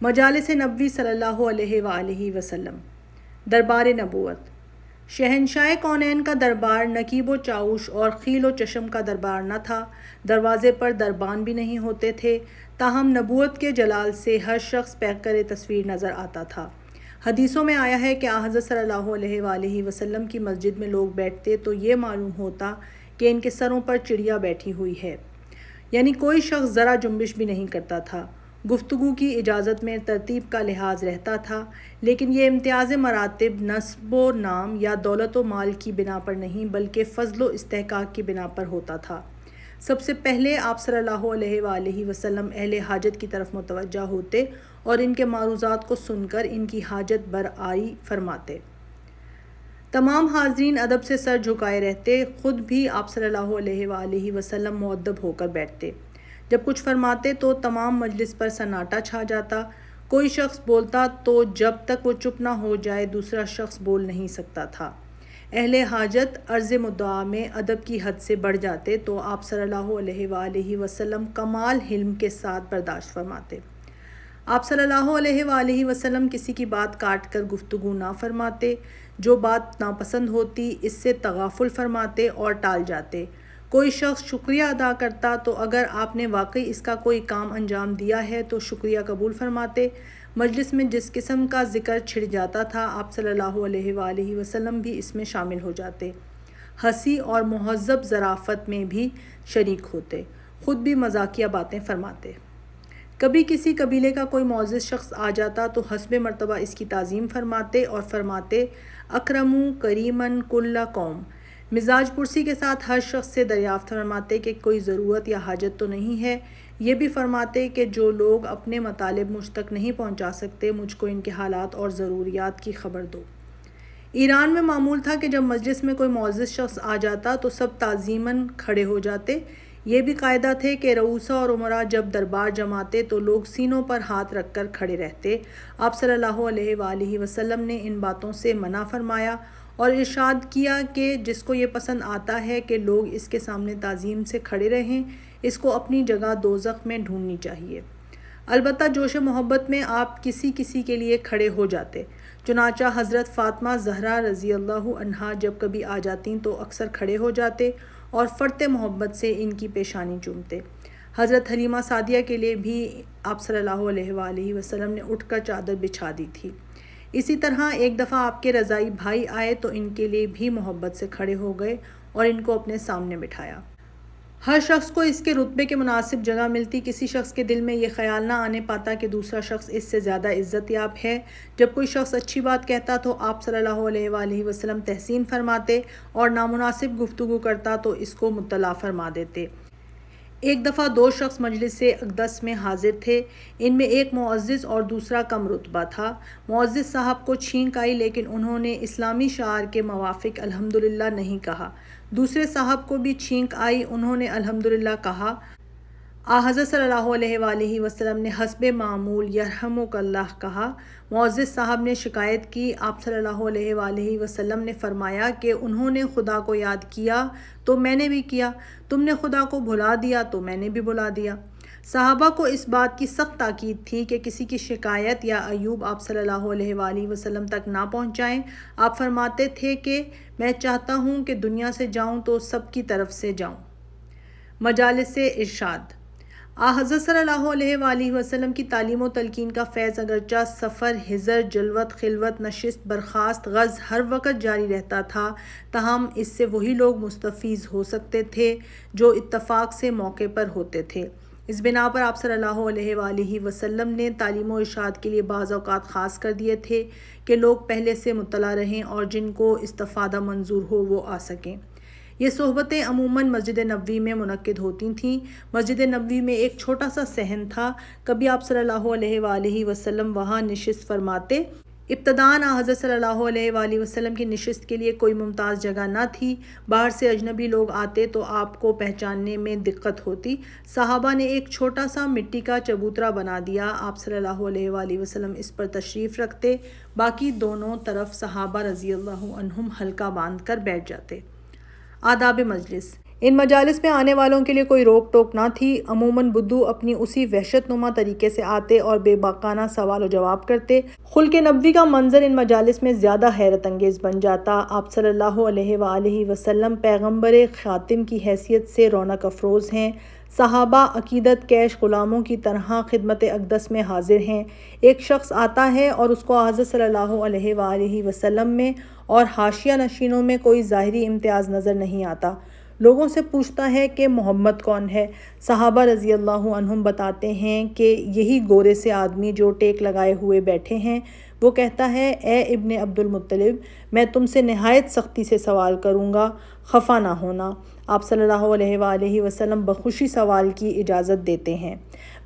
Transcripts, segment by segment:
مجالس نبوی صلی اللہ علیہ وآلہ وسلم۔ دربار نبوت۔ شہنشاہ کونین کا دربار نقیب و چاوش اور خیل و چشم کا دربار نہ تھا، دروازے پر دربان بھی نہیں ہوتے تھے، تاہم نبوت کے جلال سے ہر شخص پیکر تصویر نظر آتا تھا۔ حدیثوں میں آیا ہے کہ حضرت صلی اللہ علیہ وآلہ وسلم کی مسجد میں لوگ بیٹھتے تو یہ معلوم ہوتا کہ ان کے سروں پر چڑیا بیٹھی ہوئی ہے، یعنی کوئی شخص ذرا جنبش بھی نہیں کرتا تھا۔ گفتگو کی اجازت میں ترتیب کا لحاظ رہتا تھا، لیکن یہ امتیاز مراتب نسب و نام یا دولت و مال کی بنا پر نہیں بلکہ فضل و استحقاق کی بنا پر ہوتا تھا۔ سب سے پہلے آپ صلی اللہ علیہ وآلہ وسلم اہل حاجت کی طرف متوجہ ہوتے اور ان کے معروضات کو سن کر ان کی حاجت برآری فرماتے۔ تمام حاضرین ادب سے سر جھکائے رہتے، خود بھی آپ صلی اللہ علیہ وآلہ وسلم مؤدب ہو کر بیٹھتے۔ جب کچھ فرماتے تو تمام مجلس پر سناٹا چھا جاتا، کوئی شخص بولتا تو جب تک وہ چپ نہ ہو جائے دوسرا شخص بول نہیں سکتا تھا۔ اہل حاجت عرض مدعا میں ادب کی حد سے بڑھ جاتے تو آپ صلی اللہ علیہ وآلہ وسلم کمال حلم کے ساتھ برداشت فرماتے۔ آپ صلی اللہ علیہ وآلہ وسلم کسی کی بات کاٹ کر گفتگو نہ فرماتے، جو بات ناپسند ہوتی اس سے تغافل فرماتے اور ٹال جاتے۔ کوئی شخص شکریہ ادا کرتا تو اگر آپ نے واقعی اس کا کوئی کام انجام دیا ہے تو شکریہ قبول فرماتے۔ مجلس میں جس قسم کا ذکر چھڑ جاتا تھا آپ صلی اللہ علیہ وآلہ وسلم بھی اس میں شامل ہو جاتے، ہنسی اور مہذب ظرافت میں بھی شریک ہوتے، خود بھی مزاحیہ باتیں فرماتے۔ کبھی کسی قبیلے کا کوئی معزز شخص آ جاتا تو حسب مرتبہ اس کی تعظیم فرماتے اور فرماتے اکرموا کریمن کل قوم۔ مزاج پرسی کے ساتھ ہر شخص سے دریافت فرماتے کہ کوئی ضرورت یا حاجت تو نہیں ہے، یہ بھی فرماتے کہ جو لوگ اپنے مطالب مجھ تک نہیں پہنچا سکتے مجھ کو ان کے حالات اور ضروریات کی خبر دو۔ ایران میں معمول تھا کہ جب مجلس میں کوئی معزز شخص آ جاتا تو سب تعظیماً کھڑے ہو جاتے۔ یہ بھی قاعدہ تھے کہ رؤسا اور امراء جب دربار جماتے تو لوگ سینوں پر ہاتھ رکھ کر کھڑے رہتے۔ آپ صلی اللہ علیہ وآلہ وسلم نے ان باتوں سے منع فرمایا اور ارشاد کیا کہ جس کو یہ پسند آتا ہے کہ لوگ اس کے سامنے تعظیم سے کھڑے رہیں، اس کو اپنی جگہ دوزخ میں ڈھونڈنی چاہیے۔ البتہ جوش محبت میں آپ کسی کسی کے لیے کھڑے ہو جاتے، چنانچہ حضرت فاطمہ زہرا رضی اللہ عنہا جب کبھی آ جاتیں تو اکثر کھڑے ہو جاتے اور فرط محبت سے ان کی پیشانی چومتے۔ حضرت حلیمہ سعدیہ کے لیے بھی آپ صلی اللہ علیہ وآلہ وسلم نے اٹھ کر چادر بچھا دی تھی۔ اسی طرح ایک دفعہ آپ کے رضائی بھائی آئے تو ان کے لیے بھی محبت سے کھڑے ہو گئے اور ان کو اپنے سامنے بٹھایا۔ ہر شخص کو اس کے رتبے کے مناسب جگہ ملتی، کسی شخص کے دل میں یہ خیال نہ آنے پاتا کہ دوسرا شخص اس سے زیادہ عزت یاب ہے۔ جب کوئی شخص اچھی بات کہتا تو آپ صلی اللہ علیہ وآلہ وسلم تحسین فرماتے اور نامناسب گفتگو کرتا تو اس کو مطلع فرما دیتے۔ ایک دفعہ دو شخص مجلس اقدس میں حاضر تھے، ان میں ایک معزز اور دوسرا کم رتبہ تھا۔ معزز صاحب کو چھینک آئی لیکن انہوں نے اسلامی شعار کے موافق الحمدللہ نہیں کہا۔ دوسرے صاحب کو بھی چھینک آئی، انہوں نے الحمدللہ کہا۔ حضرت صلی اللہ علیہ وآلہ وسلم نے حسب معمول یرحمک اللہ کہا۔ معزز صاحب نے شکایت کی، آپ صلی اللہ علیہ وآلہ وسلم نے فرمایا کہ انہوں نے خدا کو یاد کیا تو میں نے بھی کیا، تم نے خدا کو بھلا دیا تو میں نے بھی بھلا دیا۔ صحابہ کو اس بات کی سخت تاکید تھی کہ کسی کی شکایت یا عیوب آپ صلی اللہ علیہ وآلہ وسلم تک نہ پہنچائیں۔ آپ فرماتے تھے کہ میں چاہتا ہوں کہ دنیا سے جاؤں تو سب کی طرف سے جاؤں۔ مجالس ارشاد۔ حضرت صلی اللہ علیہ وآلہ وسلم کی تعلیم و تلقین کا فیض اگرچہ سفر، حضر، جلوت، خلوت، نشست، برخاست، غز ہر وقت جاری رہتا تھا، تاہم اس سے وہی لوگ مستفیض ہو سکتے تھے جو اتفاق سے موقع پر ہوتے تھے۔ اس بنا پر آپ صلی اللہ علیہ وآلہ وسلم نے تعلیم و ارشاد کے لیے بعض اوقات خاص کر دیے تھے کہ لوگ پہلے سے مطلع رہیں اور جن کو استفادہ منظور ہو وہ آ سکیں۔ یہ صحبتیں عموماً مسجد نبوی میں منعقد ہوتی تھیں۔ مسجد نبوی میں ایک چھوٹا سا صحن تھا، کبھی آپ صلی اللہ علیہ وآلہ وسلم وہاں نشست فرماتے۔ ابتداً حضرت صلی اللہ علیہ وآلہ وسلم کی نشست کے لیے کوئی ممتاز جگہ نہ تھی، باہر سے اجنبی لوگ آتے تو آپ کو پہچاننے میں دقت ہوتی۔ صحابہ نے ایک چھوٹا سا مٹی کا چبوترا بنا دیا، آپ صلی اللہ علیہ وآلہ وسلم اس پر تشریف رکھتے، باقی دونوں طرف صحابہ رضی اللہ عنہم حلقہ باندھ کر بیٹھ جاتے۔ آداب مجلس۔ ان مجالس میں آنے والوں کے لیے کوئی روک ٹوک نہ تھی۔ عموماً بدو اپنی اسی وحشت نما طریقے سے آتے اور بے باکانہ سوال و جواب کرتے۔ خلق نبوی کا منظر ان مجالس میں زیادہ حیرت انگیز بن جاتا۔ آپ صلی اللہ علیہ وآلہ وسلم پیغمبر خاتم کی حیثیت سے رونق افروز ہیں۔ صحابہ عقیدت کیش غلاموں کی طرح خدمت اقدس میں حاضر ہیں۔ ایک شخص آتا ہے اور اس کو حضرت صلی اللہ علیہ وآلہ وسلم میں اور حاشیہ نشینوں میں کوئی ظاہری امتیاز نظر نہیں آتا۔ لوگوں سے پوچھتا ہے کہ محمد کون ہے؟ صحابہ رضی اللہ عنہم بتاتے ہیں کہ یہی گورے سے آدمی جو ٹیک لگائے ہوئے بیٹھے ہیں۔ وہ کہتا ہے، اے ابن عبد المطلب، میں تم سے نہایت سختی سے سوال کروں گا، خفا نہ ہونا۔ آپ صلی اللہ علیہ وآلہ وسلم بخوشی سوال کی اجازت دیتے ہیں۔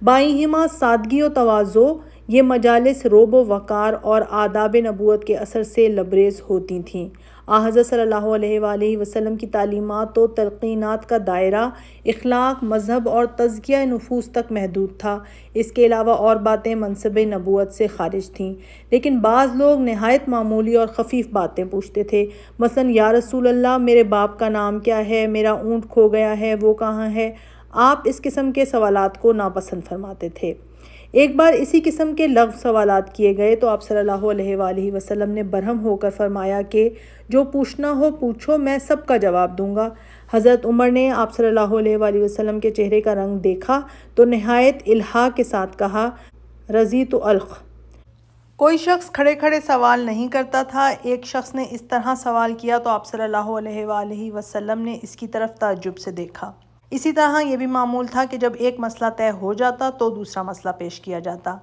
بائیہما سادگی و تواضع، یہ مجالس رعب و وقار اور آداب نبوت کے اثر سے لبریز ہوتی تھیں۔ حضرت صلی اللہ علیہ وآلہ وسلم کی تعلیمات و تلقینات کا دائرہ اخلاق، مذہب اور تزکیہ نفوس تک محدود تھا۔ اس کے علاوہ اور باتیں منصب نبوت سے خارج تھیں۔ لیکن بعض لوگ نہایت معمولی اور خفیف باتیں پوچھتے تھے، مثلاً یا رسول اللہ، میرے باپ کا نام کیا ہے؟ میرا اونٹ کھو گیا ہے، وہ کہاں ہے؟ آپ اس قسم کے سوالات کو ناپسند فرماتے تھے۔ ایک بار اسی قسم کے لغو سوالات کیے گئے تو آپ صلی اللہ علیہ وآلہ وسلم نے برہم ہو کر فرمایا کہ جو پوچھنا ہو پوچھو، میں سب کا جواب دوں گا۔ حضرت عمر نے آپ صلی اللہ علیہ وآلہ وسلم کے چہرے کا رنگ دیکھا تو نہایت الحاح کے ساتھ کہا، رضیت الخ۔ کوئی شخص کھڑے کھڑے سوال نہیں کرتا تھا۔ ایک شخص نے اس طرح سوال کیا تو آپ صلی اللہ علیہ وآلہ وسلم نے اس کی طرف تعجب سے دیکھا۔ اسی طرح یہ بھی معمول تھا کہ جب ایک مسئلہ طے ہو جاتا تو دوسرا مسئلہ پیش کیا جاتا۔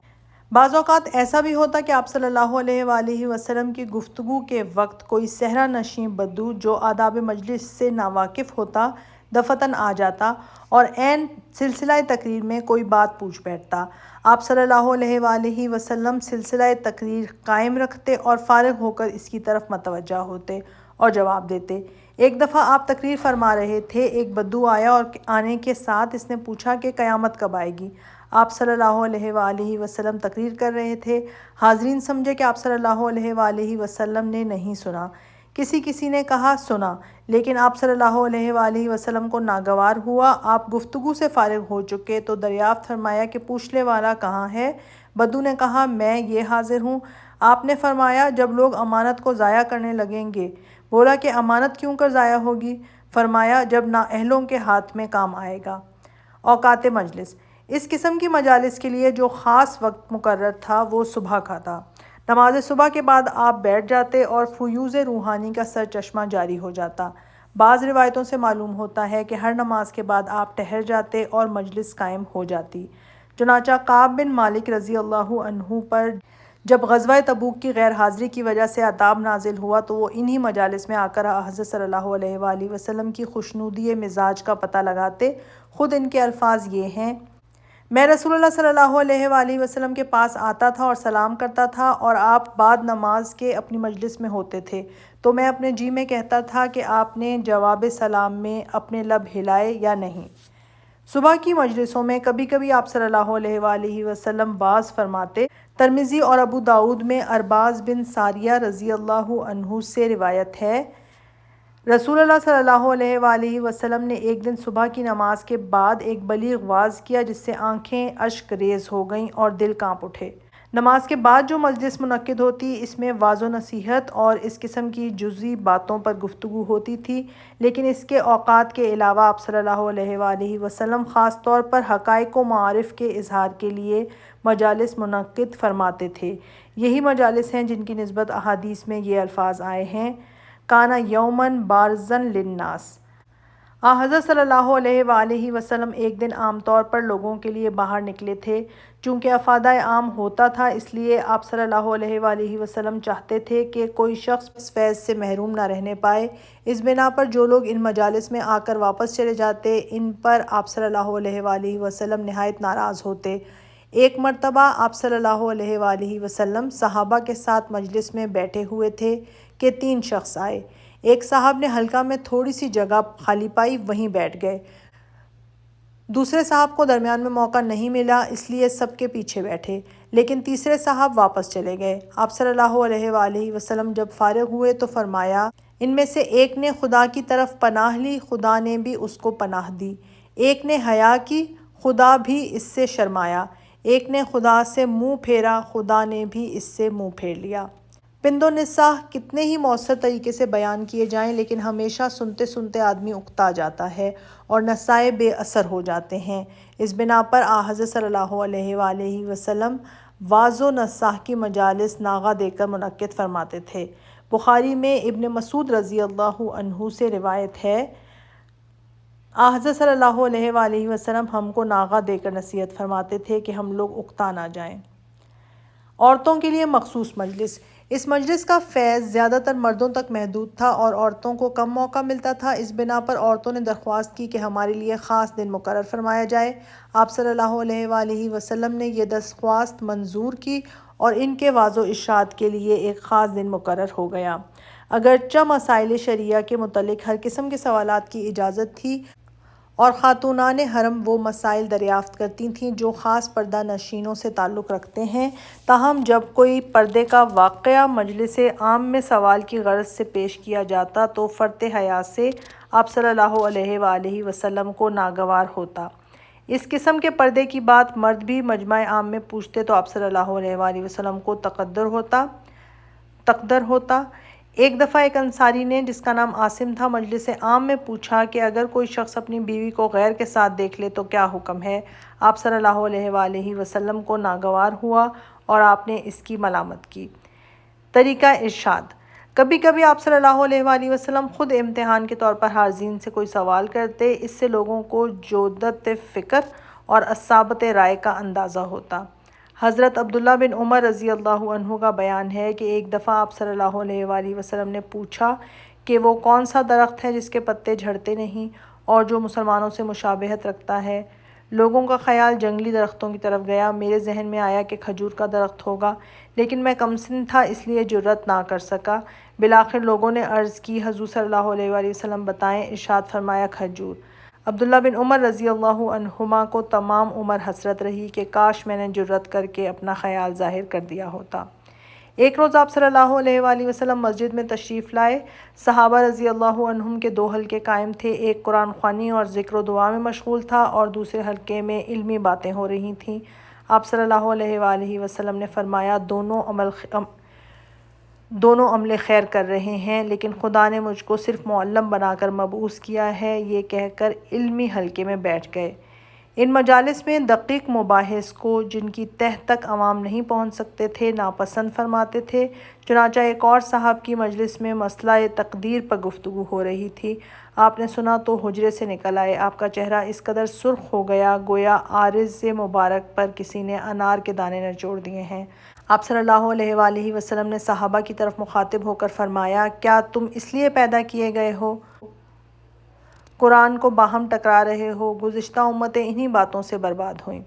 بعض اوقات ایسا بھی ہوتا کہ آپ صلی اللہ علیہ وآلہ وسلم کی گفتگو کے وقت کوئی صحرا نشین بدو جو آداب مجلس سے ناواقف ہوتا دفعتاً آ جاتا اور عین سلسلہ تقریر میں کوئی بات پوچھ بیٹھتا۔ آپ صلی اللہ علیہ وآلہ وسلم سلسلہ تقریر قائم رکھتے اور فارغ ہو کر اس کی طرف متوجہ ہوتے اور جواب دیتے۔ ایک دفعہ آپ تقریر فرما رہے تھے، ایک بدو آیا اور آنے کے ساتھ اس نے پوچھا کہ قیامت کب آئے گی؟ آپ صلی اللہ علیہ وآلہ وسلم تقریر کر رہے تھے۔ حاضرین سمجھے کہ آپ صلی اللہ علیہ وآلہ وسلم نے نہیں سنا۔ کسی نے کہا سنا، لیکن آپ صلی اللہ علیہ وآلہ وسلم کو ناگوار ہوا۔ آپ گفتگو سے فارغ ہو چکے تو دریافت فرمایا کہ پوچھنے والا کہاں ہے؟ بدو نے کہا، میں یہ حاضر ہوں۔ آپ نے فرمایا، جب لوگ امانت کو ضائع کرنے لگیں گے۔ بولا کہ امانت کیوں کر ضائع ہوگی؟ فرمایا، جب نااہلوں کے ہاتھ میں کام آئے گا۔ اوقات مجلس، اس قسم کی مجالس کے لیے جو خاص وقت مقرر تھا وہ صبح کا تھا۔ نماز صبح کے بعد آپ بیٹھ جاتے اور فیوض روحانی کا سرچشمہ جاری ہو جاتا۔ بعض روایتوں سے معلوم ہوتا ہے کہ ہر نماز کے بعد آپ ٹھہر جاتے اور مجلس قائم ہو جاتی۔ چنانچہ کعب بن مالک رضی اللہ عنہ پر جب غزوہ تبوک کی غیر حاضری کی وجہ سے عذاب نازل ہوا تو وہ انہی مجالس میں آ کر حضرت صلی اللہ علیہ وآلہ وسلم کی خوشنودی مزاج کا پتہ لگاتے۔ خود ان کے الفاظ یہ ہیں، میں رسول اللہ صلی اللہ علیہ وآلہ وسلم کے پاس آتا تھا اور سلام کرتا تھا اور آپ بعد نماز کے اپنی مجلس میں ہوتے تھے تو میں اپنے جی میں کہتا تھا کہ آپ نے جواب سلام میں اپنے لب ہلائے یا نہیں۔ صبح کی مجلسوں میں کبھی کبھی آپ صلی اللہ علیہ وآلہ وسلم واعظ فرماتے۔ ترمذی اور ابو داؤد میں ارباز بن ساریہ رضی اللہ عنہ سے روایت ہے، رسول اللہ صلی اللہ علیہ وآلہ وسلم نے ایک دن صبح کی نماز کے بعد ایک بلیغ واعظ کیا جس سے آنکھیں اشک ریز ہو گئیں اور دل کانپ اٹھے۔ نماز کے بعد جو مجلس منعقد ہوتی اس میں واعظ و نصیحت اور اس قسم کی جزئی باتوں پر گفتگو ہوتی تھی، لیکن اس کے اوقات کے علاوہ آپ صلی اللہ علیہ وآلہ وسلم خاص طور پر حقائق و معارف کے اظہار کے لیے مجالس منعقد فرماتے تھے۔ یہی مجالس ہیں جن کی نسبت احادیث میں یہ الفاظ آئے ہیں، کانا یومن بارزن للناس۔ حضرت صلی اللہ علیہ وآلہ وسلم ایک دن عام طور پر لوگوں کے لیے باہر نکلے تھے۔ چونکہ افادہ عام ہوتا تھا اس لیے آپ صلی اللہ علیہ وآلہ وسلم چاہتے تھے کہ کوئی شخص اس فیض سے محروم نہ رہنے پائے۔ اس بنا پر جو لوگ ان مجالس میں آ کر واپس چلے جاتے ان پر آپ صلی اللہ علیہ وآلہ وسلم نہایت ناراض ہوتے۔ ایک مرتبہ آپ صلی اللہ علیہ وآلہ وسلم صحابہ کے ساتھ مجلس میں بیٹھے ہوئے تھے کہ 3 شخص آئے۔ ایک صاحب نے حلقہ میں تھوڑی سی جگہ خالی پائی، وہیں بیٹھ گئے۔ دوسرے صاحب کو درمیان میں موقع نہیں ملا اس لیے سب کے پیچھے بیٹھے، لیکن تیسرے صاحب واپس چلے گئے۔ آپ صلی اللہ علیہ وآلہ وسلم جب فارغ ہوئے تو فرمایا، ان میں سے ایک نے خدا کی طرف پناہ لی، خدا نے بھی اس کو پناہ دی۔ ایک نے حیا کی، خدا بھی اس سے شرمایا۔ ایک نے خدا سے منہ پھیرا، خدا نے بھی اس سے منہ پھیر لیا۔ پند و نصاح کتنے ہی مؤثر طریقے سے بیان کیے جائیں، لیکن ہمیشہ سنتے سنتے آدمی اکتا جاتا ہے اور نصائح بے اثر ہو جاتے ہیں۔ اس بنا پر حضرت صلی اللہ علیہ وآلہ وسلم وعظ و نصاح کی مجالس ناغہ دے کر منعقد فرماتے تھے۔ بخاری میں ابن مسعود رضی اللہ عنہ سے روایت ہے، حضرت صلی اللہ علیہ وآلہ وسلم ہم کو ناغہ دے کر نصیحت فرماتے تھے کہ ہم لوگ اکتا نہ جائیں۔ عورتوں کے لیے مخصوص مجلس۔ اس مجلس کا فیض زیادہ تر مردوں تک محدود تھا اور عورتوں کو کم موقع ملتا تھا۔ اس بنا پر عورتوں نے درخواست کی کہ ہمارے لیے خاص دن مقرر فرمایا جائے۔ آپ صلی اللہ علیہ وآلہ وسلم نے یہ درخواست منظور کی اور ان کے وعظ و ارشاد کے لیے ایک خاص دن مقرر ہو گیا۔ اگرچہ مسائل شرعیہ کے متعلق ہر قسم کے سوالات کی اجازت تھی اور خاتونان حرم وہ مسائل دریافت کرتی تھیں جو خاص پردہ نشینوں سے تعلق رکھتے ہیں، تاہم جب کوئی پردے کا واقعہ مجلس عام میں سوال کی غرض سے پیش کیا جاتا تو فرط حیا سے آپ صلی اللہ علیہ وآلہ وسلم کو ناگوار ہوتا۔ اس قسم کے پردے کی بات مرد بھی مجمع عام میں پوچھتے تو آپ صلی اللہ علیہ وآلہ وسلم کو تقدر ہوتا۔ ایک دفعہ ایک انصاری نے، جس کا نام عاصم تھا، مجلس عام میں پوچھا کہ اگر کوئی شخص اپنی بیوی کو غیر کے ساتھ دیکھ لے تو کیا حکم ہے؟ آپ صلی اللہ علیہ وآلہ وسلم کو ناگوار ہوا اور آپ نے اس کی ملامت کی۔ طریقہ ارشاد۔ کبھی کبھی آپ صلی اللہ علیہ وآلہ وسلم خود امتحان کے طور پر حاضرین سے کوئی سوال کرتے، اس سے لوگوں کو جودت فکر اور اصابت رائے کا اندازہ ہوتا۔ حضرت عبداللہ بن عمر رضی اللہ عنہ کا بیان ہے کہ ایک دفعہ آپ صلی اللہ علیہ وآلہ وسلم نے پوچھا کہ وہ کون سا درخت ہے جس کے پتے جھڑتے نہیں اور جو مسلمانوں سے مشابہت رکھتا ہے؟ لوگوں کا خیال جنگلی درختوں کی طرف گیا۔ میرے ذہن میں آیا کہ کھجور کا درخت ہوگا، لیکن میں کم سن تھا اس لیے جرأت نہ کر سکا۔ بالآخر لوگوں نے عرض کی، حضور صلی اللہ علیہ وآلہ وسلم بتائیں۔ ارشاد فرمایا، کھجور۔ عبداللہ بن عمر رضی اللہ عنہما کو تمام عمر حسرت رہی کہ کاش میں نے جرأت کر کے اپنا خیال ظاہر کر دیا ہوتا۔ ایک روز آپ صلی اللہ علیہ وآلہ وسلم مسجد میں تشریف لائے۔ صحابہ رضی اللہ عنہم کے 2 حلقے قائم تھے، ایک قرآن خوانی اور ذکر و دعا میں مشغول تھا اور دوسرے حلقے میں علمی باتیں ہو رہی تھیں۔ آپ صلی اللہ علیہ وآلہ وسلم نے فرمایا، دونوں عمل خیر کر رہے ہیں، لیکن خدا نے مجھ کو صرف معلم بنا کر مبعوث کیا ہے۔ یہ کہہ کر علمی حلقے میں بیٹھ گئے۔ ان مجالس میں دقیق مباحث کو، جن کی تہ تک عوام نہیں پہنچ سکتے تھے، ناپسند فرماتے تھے۔ چنانچہ ایک اور صاحب کی مجلس میں مسئلہ تقدیر پر گفتگو ہو رہی تھی۔ آپ نے سنا تو حجرے سے نکل آئے۔ آپ کا چہرہ اس قدر سرخ ہو گیا گویا عارض مبارک پر کسی نے انار کے دانے نچوڑ دیے ہیں۔ آپ صلی اللہ علیہ وآلہ وسلم نے صحابہ کی طرف مخاطب ہو کر فرمایا، کیا تم اس لیے پیدا کیے گئے ہو؟ قرآن کو باہم ٹکرا رہے ہو؟ گزشتہ امتیں انہی باتوں سے برباد ہوئیں۔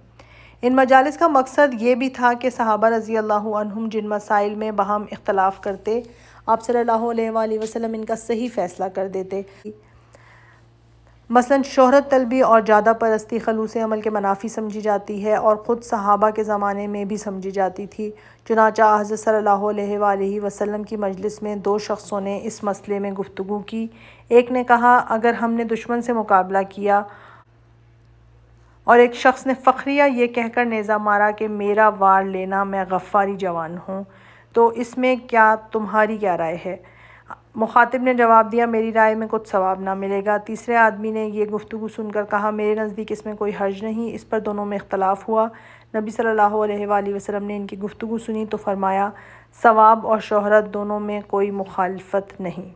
ان مجالس کا مقصد یہ بھی تھا کہ صحابہ رضی اللہ عنہم جن مسائل میں باہم اختلاف کرتے، آپ صلی اللہ علیہ وآلہ وسلم ان کا صحیح فیصلہ کر دیتے۔ مثلاً شہرت طلبی اور جادہ پرستی خلوص عمل کے منافی سمجھی جاتی ہے اور خود صحابہ کے زمانے میں بھی سمجھی جاتی تھی۔ چنانچہ حضرت صلی اللہ علیہ وآلہ وسلم کی مجلس میں 2 شخصوں نے اس مسئلے میں گفتگو کی۔ ایک نے کہا، اگر ہم نے دشمن سے مقابلہ کیا، اور ایک شخص نے فخریہ یہ کہہ کر نیزہ مارا کہ میرا وار لینا، میں غفاری جوان ہوں، تو اس میں تمہاری کیا رائے ہے؟ مخاطب نے جواب دیا، میری رائے میں کچھ ثواب نہ ملے گا۔ تیسرے آدمی نے یہ گفتگو سن کر کہا، میرے نزدیک اس میں کوئی حرج نہیں۔ اس پر دونوں میں اختلاف ہوا۔ نبی صلی اللہ علیہ وآلہ وسلم نے ان کی گفتگو سنی تو فرمایا، ثواب اور شہرت دونوں میں کوئی مخالفت نہیں۔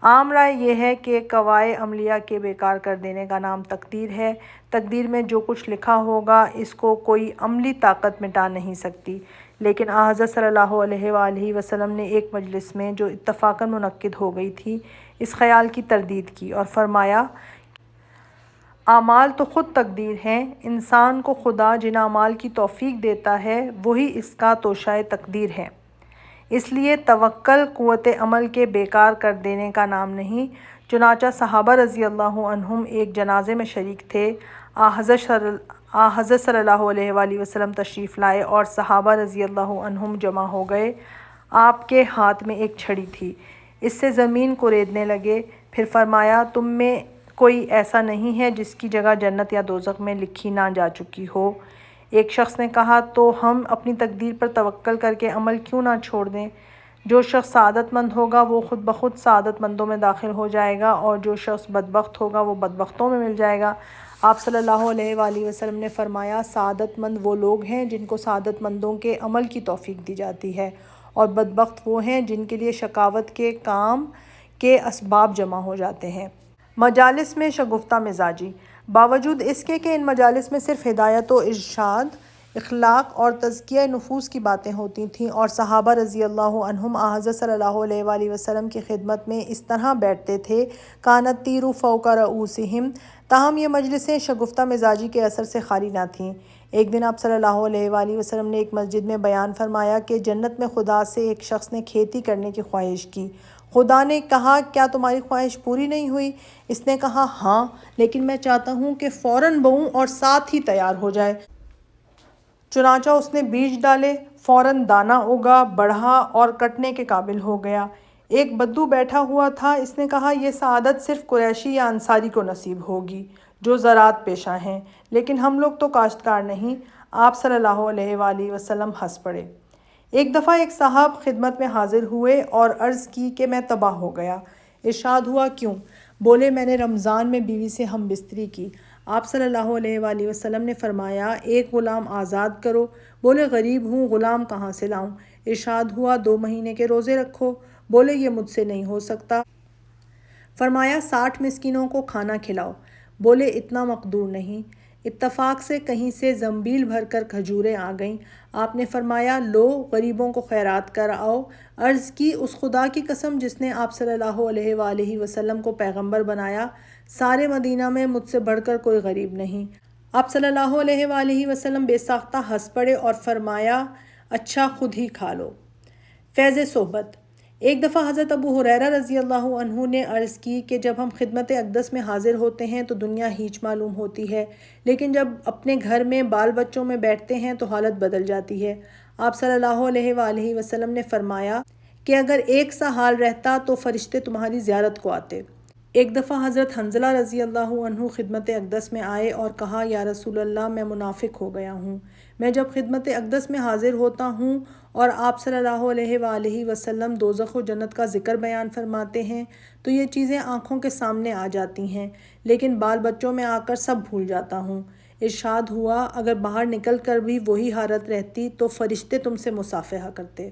عام رائے یہ ہے کہ قواعد عملیہ کے بیکار کر دینے کا نام تقدیر ہے۔ تقدیر میں جو کچھ لکھا ہوگا اس کو کوئی عملی طاقت مٹا نہیں سکتی۔ لیکن حضرت صلی اللہ علیہ وآلہ وسلم نے ایک مجلس میں جو اتفاقاً منعقد ہو گئی تھی، اس خیال کی تردید کی اور فرمایا، اعمال تو خود تقدیر ہیں۔ انسان کو خدا جن اعمال کی توفیق دیتا ہے وہی اس کا توشہ تقدیر ہیں۔ اس لیے توکل قوت عمل کے بیکار کر دینے کا نام نہیں۔ چنانچہ صحابہ رضی اللہ عنہم ایک جنازے میں شریک تھے۔ حضرت صلی اللہ علیہ وآلہ وسلم تشریف لائے اور صحابہ رضی اللہ عنہم جمع ہو گئے۔ آپ کے ہاتھ میں ایک چھڑی تھی۔ اس سے زمین کو ریدنے لگے۔ پھر فرمایا تم میں کوئی ایسا نہیں ہے جس کی جگہ جنت یا دوزخ میں لکھی نہ جا چکی ہو؟ ایک شخص نے کہا تو ہم اپنی تقدیر پر توکل کر کے عمل کیوں نہ چھوڑ دیں؟ جو شخص سعادت مند ہوگا وہ خود بخود سعادت مندوں میں داخل ہو جائے گا، اور جو شخص بدبخت ہوگا وہ بدبختوں میں مل جائے گا۔ آپ صلی اللہ علیہ وآلہ وسلم نے فرمایا سعادت مند وہ لوگ ہیں جن کو سعادت مندوں کے عمل کی توفیق دی جاتی ہے، اور بدبخت وہ ہیں جن کے لیے شقاوت کے کام کے اسباب جمع ہو جاتے ہیں۔ مجالس میں شگفتہ مزاجی۔ باوجود اس کے کہ ان مجالس میں صرف ہدایت و ارشاد، اخلاق اور تزکیہ نفوس کی باتیں ہوتی تھیں، اور صحابہ رضی اللہ عنہم حضرت صلی اللہ علیہ وآلہ وسلم کی خدمت میں اس طرح بیٹھتے تھے کانت طیر فوق رؤوسہم، تاہم یہ مجلسیں شگفتہ مزاجی کے اثر سے خالی نہ تھیں۔ ایک دن آپ صلی اللہ علیہ وآلہ وسلم نے ایک مسجد میں بیان فرمایا کہ جنت میں خدا سے ایک شخص نے کھیتی کرنے کی خواہش کی۔ خدا نے کہا کیا تمہاری خواہش پوری نہیں ہوئی؟ اس نے کہا ہاں، لیکن میں چاہتا ہوں کہ فوراً بوؤں اور ساتھ ہی تیار ہو جائے۔ چنانچہ اس نے بیج ڈالے، فوراً دانہ اگا، بڑھا اور کٹنے کے قابل ہو گیا۔ ایک بدو بیٹھا ہوا تھا، اس نے کہا یہ سعادت صرف قریشی یا انصاری کو نصیب ہوگی جو زراعت پیشہ ہیں، لیکن ہم لوگ تو کاشتکار نہیں۔ آپ صلی اللہ علیہ وآلہ وسلم ہنس پڑے۔ ایک دفعہ ایک صاحب خدمت میں حاضر ہوئے اور عرض کی کہ میں تباہ ہو گیا۔ ارشاد ہوا کیوں؟ بولے میں نے رمضان میں بیوی سے ہم بستری کی۔ آپ صلی اللہ علیہ وآلہ وسلم نے فرمایا ایک غلام آزاد کرو۔ بولے غریب ہوں، غلام کہاں سے لاؤں؟ ارشاد ہوا 2 مہینے کے روزے رکھو۔ بولے یہ مجھ سے نہیں ہو سکتا۔ فرمایا 60 مسکینوں کو کھانا کھلاؤ۔ بولے اتنا مقدور نہیں۔ اتفاق سے کہیں سے زنبیل بھر کر کھجوریں آ گئیں۔ آپ نے فرمایا لو غریبوں کو خیرات کر آؤ۔ عرض کی اس خدا کی قسم جس نے آپ صلی اللہ علیہ وآلہ وسلم کو پیغمبر بنایا، سارے مدینہ میں مجھ سے بڑھ کر کوئی غریب نہیں۔ آپ صلی اللہ علیہ وآلہ وسلم بے ساختہ ہنس پڑے اور فرمایا اچھا خود ہی کھا لو۔ فیض صحبت۔ ایک دفعہ حضرت ابو ہریرہ رضی اللہ عنہ نے عرض کی کہ جب ہم خدمت اقدس میں حاضر ہوتے ہیں تو دنیا ہیچ معلوم ہوتی ہے، لیکن جب اپنے گھر میں بال بچوں میں بیٹھتے ہیں تو حالت بدل جاتی ہے۔ آپ صلی اللہ علیہ وآلہ وسلم نے فرمایا کہ اگر ایک سا حال رہتا تو فرشتے تمہاری زیارت کو آتے۔ ایک دفعہ حضرت حنظلہ رضی اللہ عنہ خدمت اقدس میں آئے اور کہا یا رسول اللہ میں منافق ہو گیا ہوں۔ میں جب خدمت اقدس میں حاضر ہوتا ہوں اور آپ صلی اللہ علیہ وآلہ وسلم دوزخ و جنت کا ذکر بیان فرماتے ہیں تو یہ چیزیں آنکھوں کے سامنے آ جاتی ہیں، لیکن بال بچوں میں آ کر سب بھول جاتا ہوں۔ ارشاد ہوا اگر باہر نکل کر بھی وہی حالت رہتی تو فرشتے تم سے مصافحہ کرتے۔